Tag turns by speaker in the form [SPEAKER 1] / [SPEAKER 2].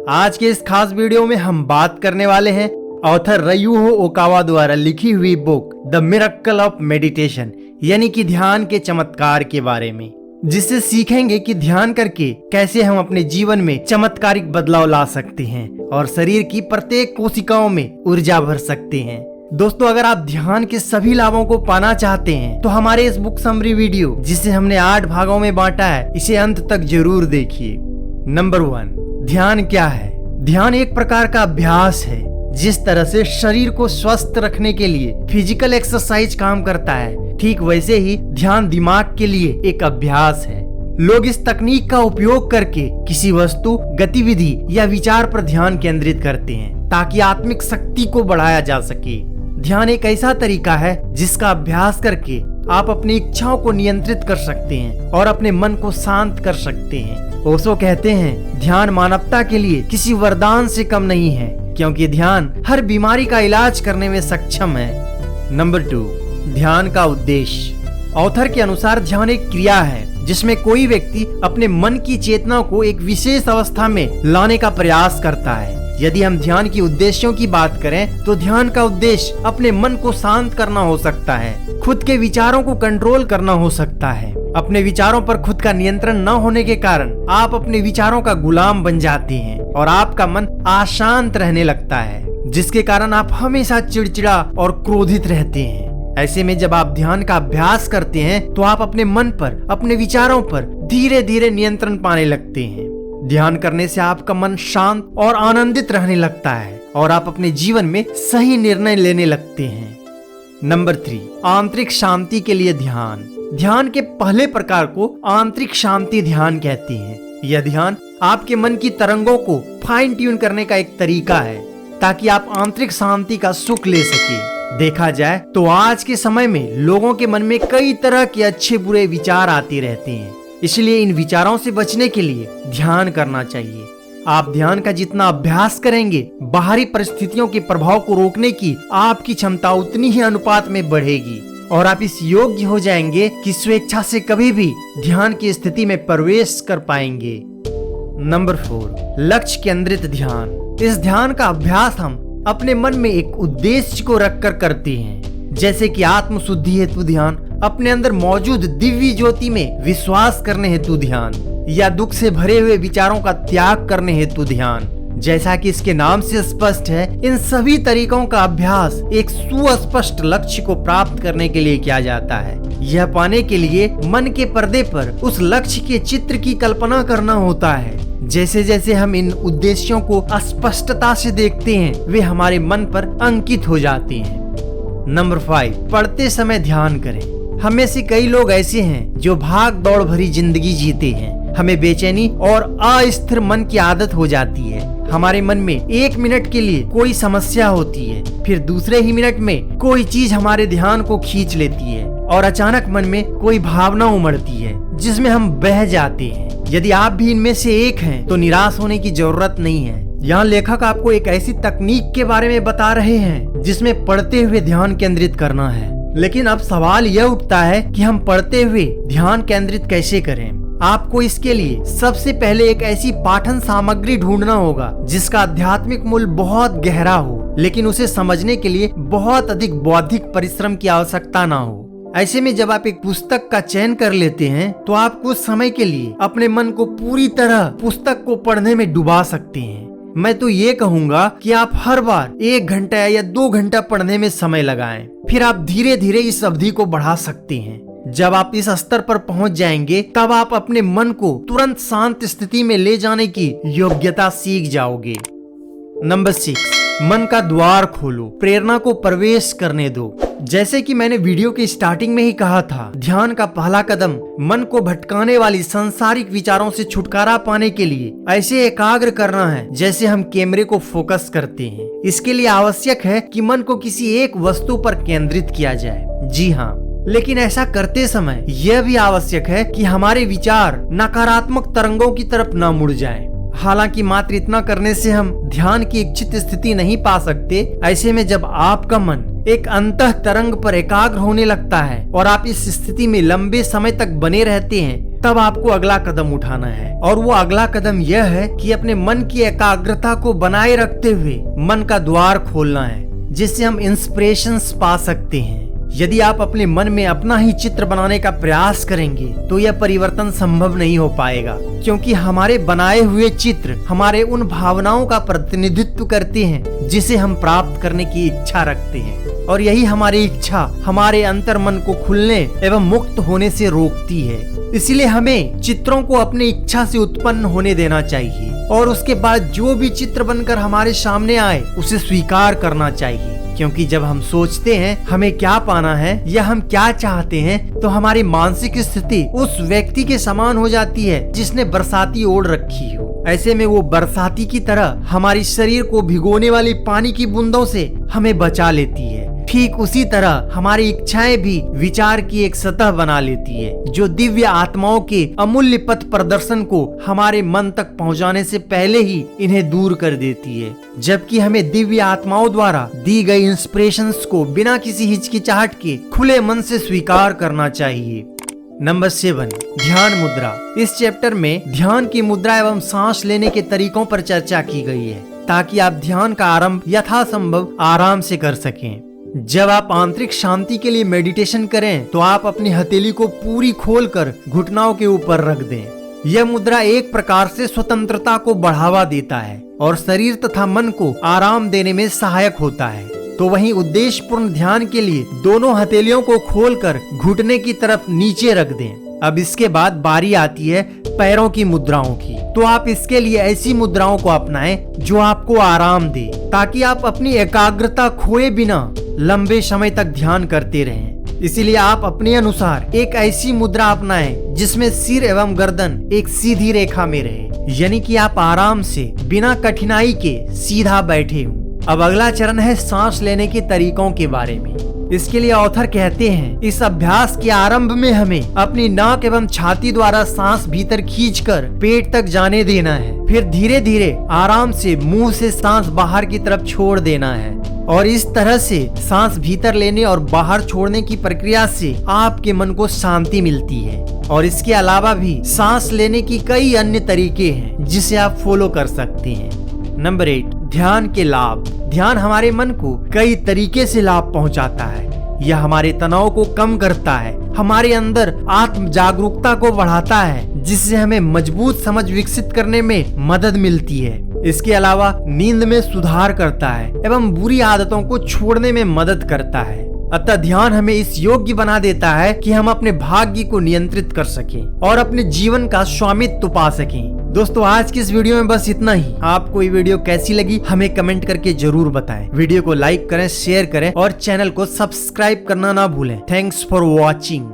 [SPEAKER 1] आज के इस खास वीडियो में हम बात करने वाले हैं ऑथर रयुहो ओकावा द्वारा लिखी हुई book the miracle of meditation यानी कि ध्यान के चमत्कार के बारे में, जिससे सीखेंगे कि ध्यान करके कैसे हम अपने जीवन में चमत्कारिक बदलाव ला सकते हैं और शरीर की प्रत्येक कोशिकाओं में ऊर्जा भर सकते हैं। दोस्तों, अगर आप ध्यान के सभी लाभों को पाना चाहते हैं तो हमारे इस बुक समरी वीडियो, जिसे हमने 8 भागों में बांटा है, इसे अंत तक जरूर देखिए। नंबर 1, ध्यान क्या है? ध्यान एक प्रकार का अभ्यास है। जिस तरह से शरीर को स्वस्थ रखने के लिए फिजिकल एक्सरसाइज काम करता है, ठीक वैसे ही ध्यान दिमाग के लिए एक अभ्यास है। लोग इस तकनीक का उपयोग करके किसी वस्तु, गतिविधि या विचार पर ध्यान केंद्रित करते हैं ताकि आत्मिक शक्ति को बढ़ाया जा सके। ध्यान एक ऐसा तरीका है जिसका अभ्यास करके आप अपनी इच्छाओं को नियंत्रित कर सकते हैं और अपने मन को शांत कर सकते हैं। ओशो कहते हैं, ध्यान मानवता के लिए किसी वरदान से कम नहीं है, क्योंकि ध्यान हर बीमारी का इलाज करने में सक्षम है। नंबर 2, ध्यान का उद्देश्य। ऑथर के अनुसार ध्यान एक क्रिया है जिसमें कोई व्यक्ति अपने मन की चेतना को एक विशेष अवस्था में लाने का प्रयास करता है। यदि हम ध्यान की उद्देश्यों की बात करें तो ध्यान का उद्देश्य अपने मन को शांत करना हो सकता है, खुद के विचारों को कंट्रोल करना हो सकता है। अपने विचारों पर खुद का नियंत्रण न होने के कारण आप अपने विचारों का गुलाम बन जाते हैं और आपका मन अशांत रहने लगता है, जिसके कारण आप हमेशा चिड़चिड़ा और क्रोधित रहते हैं। ऐसे में जब आप ध्यान का अभ्यास करते हैं तो आप अपने मन पर, अपने विचारों पर धीरे धीरे नियंत्रण पाने लगते हैं। ध्यान करने से आपका मन शांत और आनंदित रहने लगता है और आप अपने जीवन में सही निर्णय लेने लगते हैं। नंबर 3, आंतरिक शांति के लिए ध्यान। ध्यान के पहले प्रकार को आंतरिक शांति ध्यान कहते हैं। यह ध्यान आपके मन की तरंगों को फाइन ट्यून करने का एक तरीका है ताकि आप आंतरिक शांति का सुख ले सके। देखा जाए तो आज के समय में लोगों के मन में कई तरह के अच्छे बुरे विचार आते रहते हैं, इसलिए इन विचारों से बचने के लिए ध्यान करना चाहिए। आप ध्यान का जितना अभ्यास करेंगे, बाहरी परिस्थितियों के प्रभाव को रोकने की आपकी क्षमता उतनी ही अनुपात में बढ़ेगी और आप इस योग्य हो जाएंगे कि स्वेच्छा से कभी भी ध्यान की स्थिति में प्रवेश कर पाएंगे। नंबर 4, लक्ष्य केंद्रित ध्यान। इस ध्यान का अभ्यास हम अपने मन में एक उद्देश्य को रखकर करते हैं, जैसे कि आत्म शुद्धि हेतु ध्यान, अपने अंदर मौजूद दिव्य ज्योति में विश्वास करने हेतु ध्यान, या दुख से भरे हुए विचारों का त्याग करने हेतु ध्यान। जैसा कि इसके नाम से स्पष्ट है, इन सभी तरीकों का अभ्यास एक सुस्पष्ट लक्ष्य को प्राप्त करने के लिए किया जाता है। यह पाने के लिए मन के पर्दे पर उस लक्ष्य के चित्र की कल्पना करना होता है। जैसे जैसे हम इन उद्देश्यों को स्पष्टता से देखते हैं, वे हमारे मन पर अंकित हो जाते हैं। नंबर 5, पढ़ते समय ध्यान करें। हम में से कई लोग ऐसे हैं जो भाग दौड़ भरी जिंदगी जीते हैं। हमें बेचैनी और अस्थिर मन की आदत हो जाती है। हमारे मन में 1 मिनट के लिए कोई समस्या होती है, फिर दूसरे ही मिनट में कोई चीज हमारे ध्यान को खींच लेती है और अचानक मन में कोई भावना उमड़ती है जिसमें हम बह जाते हैं। यदि आप भी इनमें से एक हैं तो निराश होने की जरूरत नहीं है। यहाँ लेखक आपको एक ऐसी तकनीक के बारे में बता रहे हैं जिसमें पढ़ते हुए ध्यान केंद्रित करना है। लेकिन अब सवाल यह उठता है कि हम पढ़ते हुए ध्यान केंद्रित कैसे करें? आपको इसके लिए सबसे पहले एक ऐसी पाठन सामग्री ढूंढना होगा जिसका आध्यात्मिक मूल्य बहुत गहरा हो, लेकिन उसे समझने के लिए बहुत अधिक बौद्धिक परिश्रम की आवश्यकता ना हो। ऐसे में जब आप एक पुस्तक का चयन कर लेते हैं तो आप कुछ समय के लिए अपने मन को पूरी तरह पुस्तक को पढ़ने में डुबा सकते हैं। मैं तो ये कहूँगा कि आप हर बार 1 घंटा या 2 घंटा पढ़ने में समय लगाएं, फिर आप धीरे धीरे इस अवधि को बढ़ा सकते हैं। जब आप इस स्तर पर पहुंच जाएंगे तब आप अपने मन को तुरंत शांत स्थिति में ले जाने की योग्यता सीख जाओगे। नंबर 6, मन का द्वार खोलो, प्रेरणा को प्रवेश करने दो। जैसे कि मैंने वीडियो के स्टार्टिंग में ही कहा था, ध्यान का पहला कदम मन को भटकाने वाली सांसारिक विचारों से छुटकारा पाने के लिए ऐसे एकाग्र करना है जैसे हम कैमरे को फोकस करते हैं। इसके लिए आवश्यक है कि मन को किसी एक वस्तु पर केंद्रित किया जाए। जी हाँ, लेकिन ऐसा करते समय यह भी आवश्यक है कि हमारे विचार नकारात्मक तरंगों की तरफ न मुड़ जाएं। हालांकि मात्र इतना करने से हम ध्यान की इच्छित स्थिति नहीं पा सकते। ऐसे में जब आपका मन एक अंतः तरंग पर एकाग्र होने लगता है और आप इस स्थिति में लंबे समय तक बने रहते हैं, तब आपको अगला कदम उठाना है। और वो अगला कदम यह है कि अपने मन की एकाग्रता को बनाए रखते हुए मन का द्वार खोलना है, जिससे हम इंस्पिरेशंस पा सकते हैं। यदि आप अपने मन में अपना ही चित्र बनाने का प्रयास करेंगे तो यह परिवर्तन संभव नहीं हो पाएगा, क्योंकि हमारे बनाए हुए चित्र हमारे उन भावनाओं का प्रतिनिधित्व करते हैं जिसे हम प्राप्त करने की इच्छा रखते हैं। और यही हमारी इच्छा हमारे अंतर मन को खुलने एवं मुक्त होने से रोकती है। इसलिए हमें चित्रों को अपनी इच्छा से उत्पन्न होने देना चाहिए और उसके बाद जो भी चित्र बनकर हमारे सामने आए उसे स्वीकार करना चाहिए। क्योंकि जब हम सोचते हैं हमें क्या पाना है या हम क्या चाहते हैं, तो हमारी मानसिक स्थिति उस व्यक्ति के समान हो जाती है जिसने बरसाती ओढ़ रखी हो। ऐसे में वो बरसाती की तरह हमारी शरीर को भिगोने वाली पानी की बूंदों से हमें बचा लेती है। ठीक उसी तरह हमारी इच्छाएं भी विचार की एक सतह बना लेती है, जो दिव्य आत्माओं के अमूल्य पथ प्रदर्शन को हमारे मन तक पहुंचाने से पहले ही इन्हें दूर कर देती है। जबकि हमें दिव्य आत्माओं द्वारा दी गई इंस्पिरेशंस को बिना किसी हिचकिचाहट के खुले मन से स्वीकार करना चाहिए। नंबर 7, ध्यान मुद्रा। इस चैप्टर में ध्यान की मुद्रा एवं सांस लेने के तरीकों पर चर्चा की गई है, ताकि आप ध्यान का आरंभ यथासंभव आराम से कर सकें। जब आप आंतरिक शांति के लिए मेडिटेशन करें तो आप अपनी हथेली को पूरी खोलकर घुटनों के ऊपर रख दें। यह मुद्रा एक प्रकार से स्वतंत्रता को बढ़ावा देता है और शरीर तथा मन को आराम देने में सहायक होता है। तो वहीं उद्देश्यपूर्ण ध्यान के लिए दोनों हथेलियों को खोलकर घुटने की तरफ नीचे रख दें। अब इसके बाद बारी आती है पैरों की मुद्राओं की। तो आप इसके लिए ऐसी मुद्राओं को अपनाएं जो आपको आराम दे, ताकि आप अपनी एकाग्रता खोए बिना लंबे समय तक ध्यान करते रहें। इसीलिए आप अपने अनुसार एक ऐसी मुद्रा अपनाएं जिसमें सिर एवं गर्दन एक सीधी रेखा में रहे, यानी कि आप आराम से बिना कठिनाई के सीधा बैठे हों। अब अगला चरण है सांस लेने के तरीकों के बारे में। इसके लिए ऑथर कहते हैं, इस अभ्यास के आरंभ में हमें अपनी नाक एवं छाती द्वारा सांस भीतर खींचकर पेट तक जाने देना है। फिर धीरे धीरे आराम से मुंह से सांस बाहर की तरफ छोड़ देना है। और इस तरह से सांस भीतर लेने और बाहर छोड़ने की प्रक्रिया से आपके मन को शांति मिलती है। और इसके अलावा भी सांस लेने की कई अन्य तरीके हैं जिसे आप फॉलो कर सकते हैं। नंबर 8, ध्यान के लाभ। ध्यान हमारे मन को कई तरीके से लाभ पहुंचाता है। यह हमारे तनाव को कम करता है, हमारे अंदर आत्म जागरूकता को बढ़ाता है, जिससे हमें मजबूत समझ विकसित करने में मदद मिलती है। इसके अलावा नींद में सुधार करता है एवं बुरी आदतों को छोड़ने में मदद करता है। अतः ध्यान हमें इस योग्य बना देता है कि हम अपने भाग्य को नियंत्रित कर सकें और अपने जीवन का स्वामित्व पा सकें। दोस्तों, आज की इस वीडियो में बस इतना ही। आपको ये वीडियो कैसी लगी हमें कमेंट करके जरूर बताएं। वीडियो को लाइक करें, शेयर करें और चैनल को सब्सक्राइब करना ना भूलें। Thanks for watching.